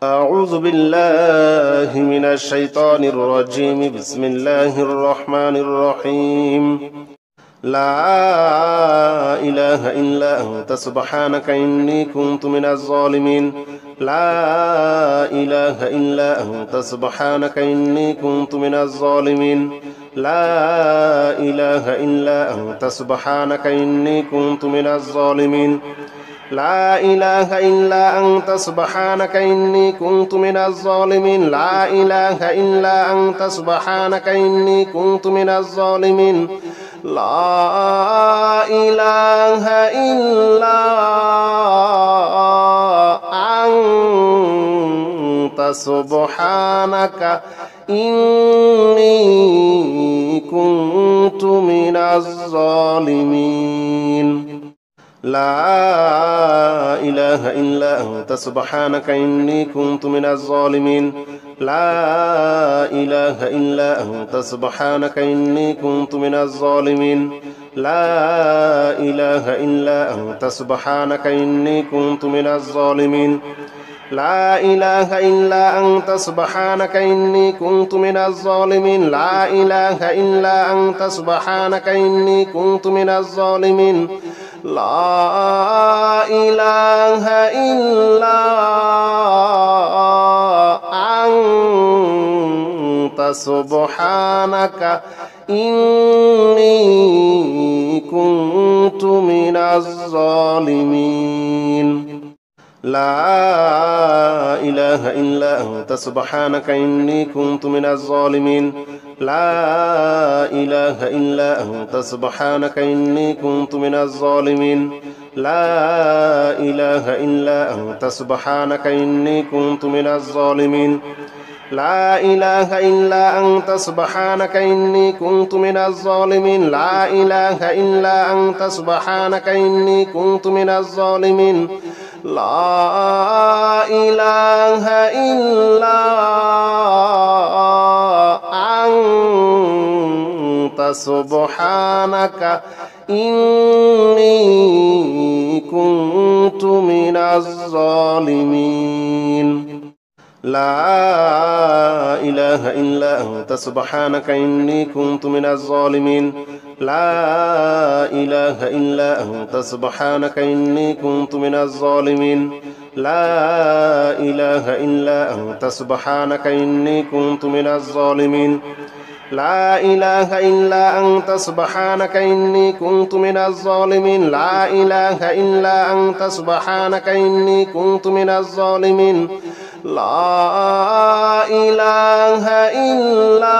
أعوذ بالله من الشيطان الرجيم. بسم الله الرحمن الرحيم. لا إله إلا أنت سبحانك إني كنت من الظالمين. لا إله إلا أنت سبحانك إني كنت من الظالمين. لا إله إلا أنت سبحانك إني كنت من الظالمين. لا إله إلا أنت سبحانك إني كنت من الظالمين. لا إله إلا أنت سبحانك إني كنت من الظالمين. لا إله إلا أنت سبحانك إني كنت من الظالمين. لا إله إلا أنت سبحانك إني كنت من الظالمين. لا إله إلا أنت سبحانك إني كنت من الظالمين. لا إله إلا أنت سبحانك إني كنت من الظالمين. لا إله إلا أنت سبحانك إني كنت من الظالمين. لا إله إلا أنت سبحانك إني كنت من الظالمين. لا إله إلا أنت سبحانك إني كنت من الظالمين. لا إله إلا أنت سبحانك إني كنت من الظالمين. لا إله إلا أنت سبحانك إني كنت من الظالمين. لا إله إلا أنت سبحانك إني كنت من الظالمين. لا إله إلا أنت سبحانك إني كنت من الظالمين. لا إله إلا أنت سبحانك إني كنت من الظالمين. لا إله إلا أنت سبحانك إني كنت من الظالمين. لا إله إلا أنت سبحانك إني كنت من الظالمين. لا إله إلا أنت سبحانك إني كنت من الظالمين. لا إله إلا أنت سبحانك إني كنت من الظالمين. لا إله إلا أنت سبحانك إني كنت من الظالمين. لا إله إلا أنت سبحانك إني كنت من الظالمين. لا إله إلا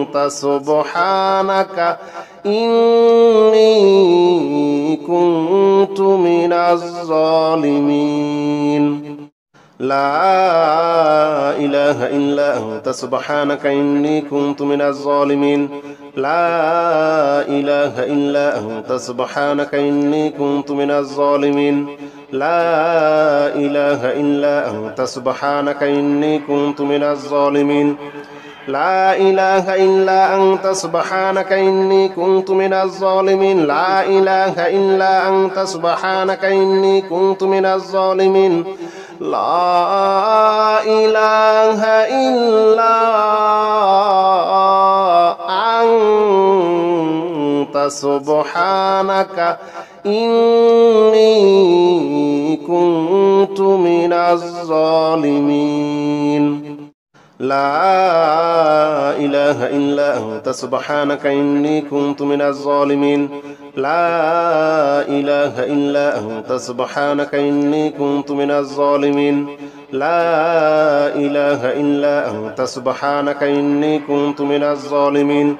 أنت سبحانك إني كنت من الظالمين. لا إله إلا أنت سبحانك إني كنت من الظالمين. لا إله إلا أنت سبحانك إني كنت من الظالمين. لا إله إلا أنت سبحانك إني كنت من الظالمين. لا إله إلا أنت سبحانك إني كنت من الظالمين. لا إله إلا أنت سبحانك إني كنت من الظالمين. لا إله إلا أنت سبحانك إني كنت من الظالمين. لا إله إلا أنت سبحانك إني كنت من الظالمين. لا إله إلا أنت سبحانك إني كنت من الظالمين. لا إله إلا أنت سبحانك إني كنت من الظالمين.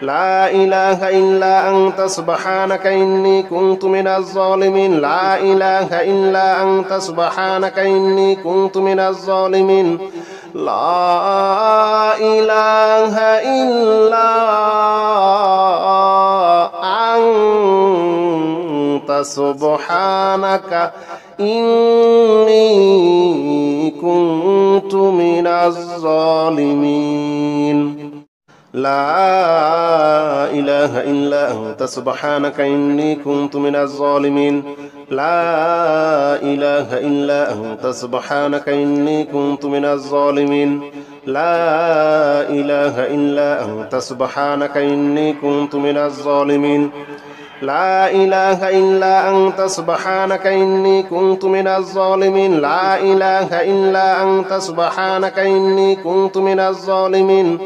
لا إله إلا أنت سبحانك إني كنت من الظالمين. لا إله إلا أنت سبحانك إني كنت من الظالمين. لا إله إلا أنت سبحانك إني كنت من الظالمين. لا إله إلا أنت سبحانك إني كنت من الظالمين. لا إله إلا أنت سبحانك إني كنت من الظالمين لا إله إلا أنت سبحانك إني كنت من الظالمين لا إله إلا أنت سبحانك إني كنت من الظالمين لا إله إلا أنت سبحانك إني كنت من الظالمين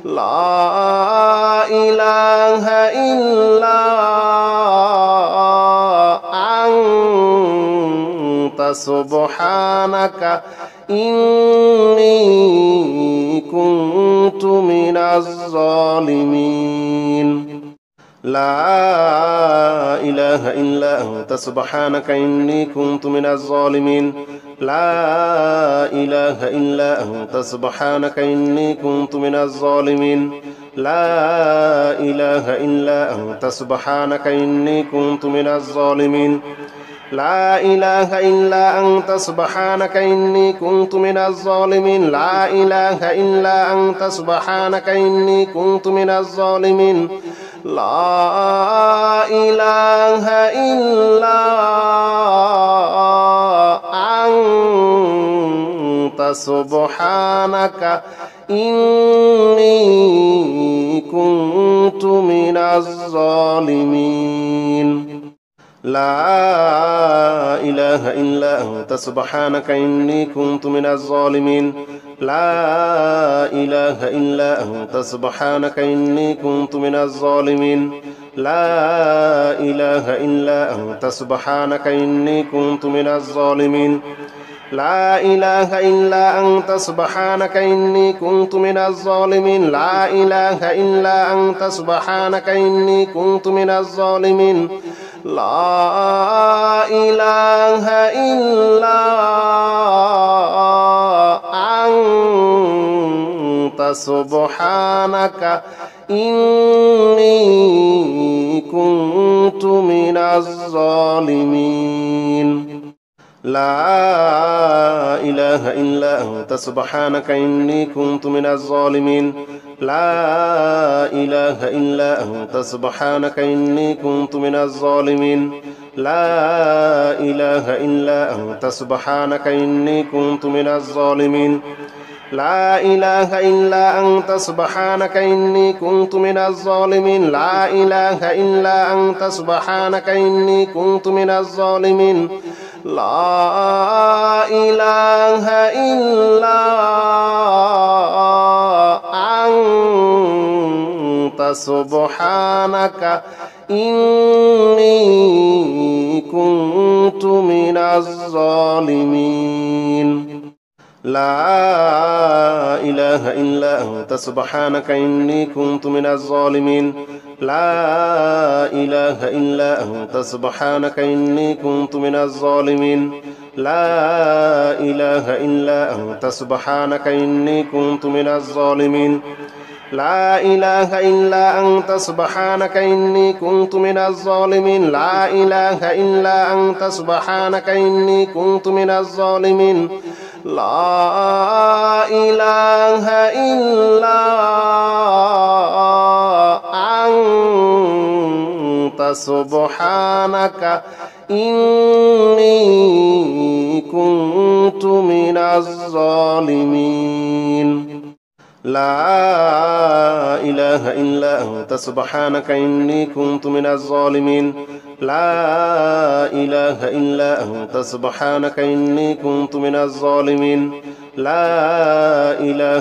لا إله إلا أنت سبحانك إني كنت من الظالمين لا إله إلا أنت سبحانك إني كنت من الظالمين لا إله إلا أنت سبحانك إني كنت من الظالمين لا إله إلا أنت سبحانك إني كنت من الظالمين لا إله إلا أنت سبحانك إني كنت من الظالمين لا إله إلا أنت سبحانك إني كنت من الظالمين لا إله إلا أنت سبحانك إني كنت من الظالمين لا إله إلا أنت سبحانك إني كنت من الظالمين لا إله إلا أنت سبحانك إني كنت من الظالمين لا إله إلا أنت سبحانك إني كنت من الظالمين لا إله إلا أنت سبحانك إني كنت من الظالمين لا إله إلا أنت سبحانك إني كنت من الظالمين لا إله إلا أنت سبحانك إني كنت من الظالمين لا إله إلا أنت سبحانك إني كنت من الظالمين لا إله إلا أنت سبحانك إني كنت من الظالمين لا إله إلا أنت سبحانك إني كنت من الظالمين لا إله إلا أنت سبحانك إني كنت من الظالمين لا إله إلا أنت سبحانك إني كنت من الظالمين لا إله إلا أنت سبحانك إني كنت من الظالمين لا إله إلا أنت سبحانك إني كنت من الظالمين لا إله إلا أنت سبحانك إني كنت من الظالمين لا إله إلا أنت سبحانك إني كنت من الظالمين لا إله إلا أنت سبحانك إني كنت من الظالمين لا إله إلا أنت سبحانك إني كنت من الظالمين لا إله إلا أنت سبحانك إني كنت من الظالمين لا إله إلا أنت سبحانك إني كنت من الظالمين لا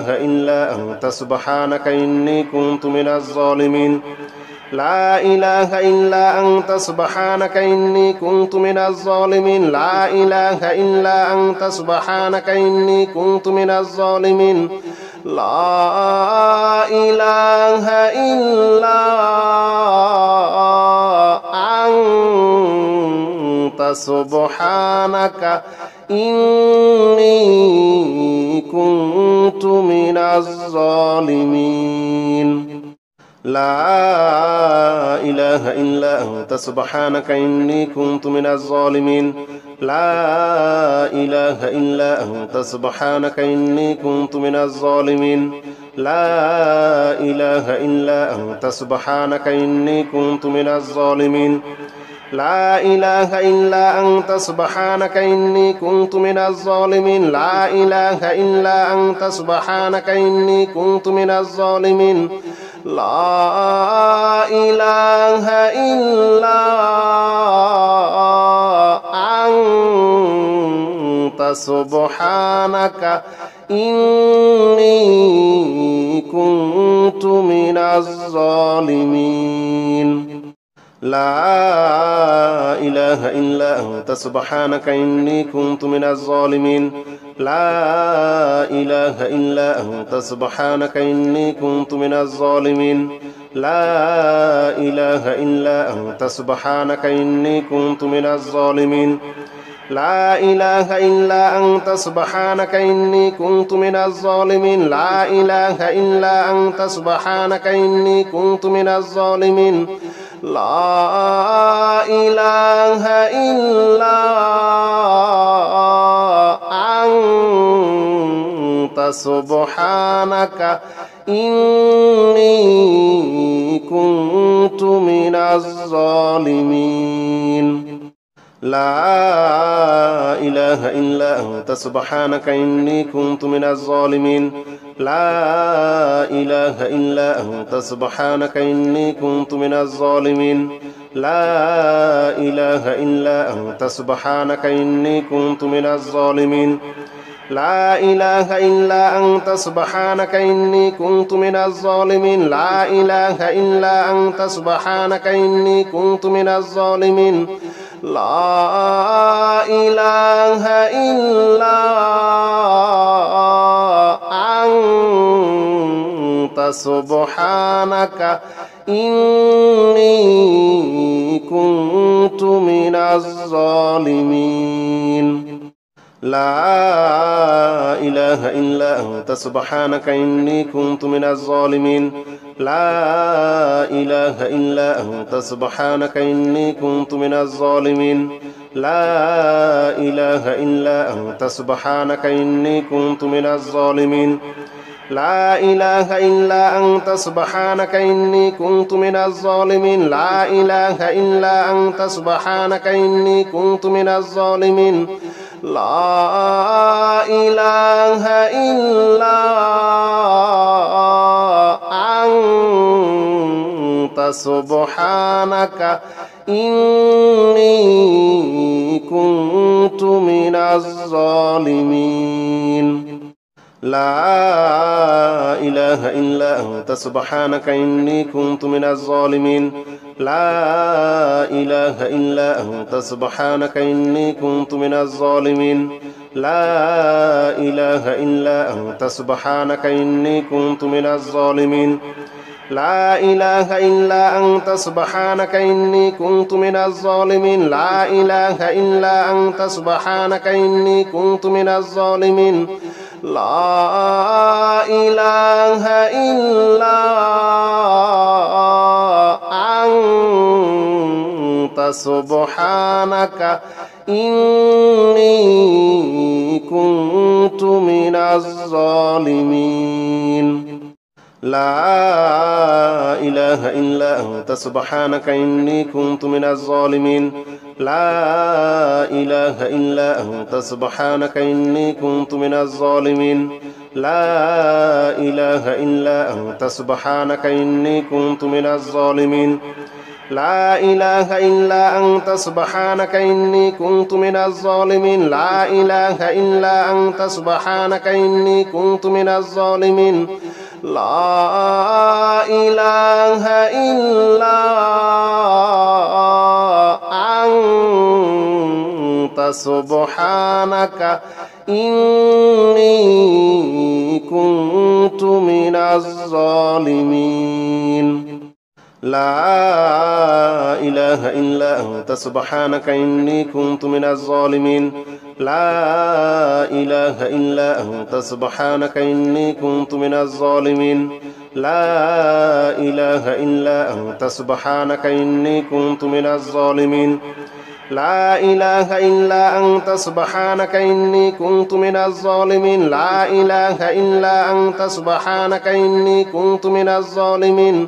إله إلا أنت سبحانك إني كنت من الظالمين لا إله إلا أنت سبحانك إني كنت من الظالمين لا إله إلا أنت سبحانك إني كنت من الظالمين لا إله إلا أنت سبحانك إني كنت من الظالمين لا إله إلا أنت سبحانك إني كنت من الظالمين لا إله إلا أنت سبحانك إني كنت من الظالمين لا إله إلا أنت سبحانك إني كنت من الظالمين لا إله إلا أنت سبحانك إني كنت من الظالمين لا إله إلا أنت سبحانك إني كنت من الظالمين لا إله إلا أنت سبحانك إني كنت من الظالمين لا إله إلا أنت سبحانك إني كنت من الظالمين لا إله إلا أنت سبحانك إني كنت من الظالمين لا إله إلا أنت سبحانك إني كنت من الظالمين لا إله إلا أنت سبحانك إني كنت من الظالمين لا إله إلا أنت سبحانك إني كنت من الظالمين لا إله إلا أنت سبحانك إني كنت من الظالمين لا إله إلا أنت سبحانك إني كنت من الظالمين لا إله إلا أنت سبحانك إني كنت من الظالمين لا إله إلا أنت سبحانك إني كنت من الظالمين لا إله إلا أنت سبحانك إني كنت من الظالمين لا إله إلا أنت سبحانك إني كنت من الظالمين لا إله إلا أنت سبحانك إني كنت من الظالمين لا إله إلا أنت سبحانك إني كنت من الظالمين لا إله إلا أنت سبحانك إني كنت من الظالمين لا إله إلا أنت سبحانك إني كنت من الظالمين لا إله إلا أنت سبحانك إني كنت من الظالمين لا إله إلا أنت سبحانك إني كنت من الظالمين لا إله إلا أنت سبحانك إني كنت من الظالمين لا إله إلا أنت سبحانك إني كنت من الظالمين لا إله إلا أنت سبحانك إني كنت من الظالمين لا إله إلا أنت سبحانك إني كنت من الظالمين لا إله إلا أنت سبحانك إني كنت من الظالمين لا إله إلا أنت سبحانك إني كنت من الظالمين لا إله إلا أنت سبحانك إني كنت من الظالمين لا إله إلا أنت سبحانك إني كنت من الظالمين لا إله إلا أنت سبحانك إني كنت من الظالمين لا إله إلا أنت سبحانك إني كنت من الظالمين لا إله إلا أنت سبحانك إني كنت من الظالمين لا إله إلا أنت سبحانك إني كنت من الظالمين لا إله إلا أنت سبحانك إني كنت من الظالمين لا إله إلا أنت سبحانك إني كنت من الظالمين لا إله إلا أنت سبحانك إني كنت من الظالمين لا إله إلا أنت سبحانك إني كنت من الظالمين لا إله إلا أنت سبحانك إني كنت من الظالمين لا إله إلا أنت سبحانك إني كنت من الظالمين لا إله إلا أنت سبحانك إني كنت من الظالمين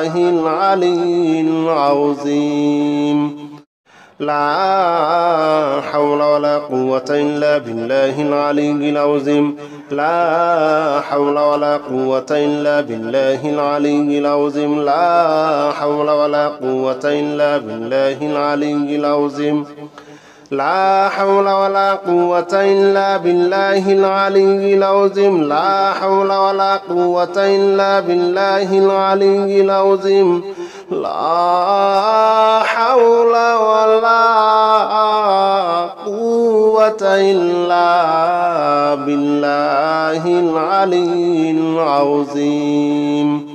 بالله العلي العظيم لا حول ولا قوة إلا بالله العلي العظيم لا حول ولا قوة إلا بالله العلي العظيم لا حول ولا قوة إلا بالله العلي العظيم لا حول ولا قوة إلا بالله العلي العظيم لا حول ولا قوة إلا بالله العلي العظيم لا حول ولا قوة إلا بالله العلي العظيم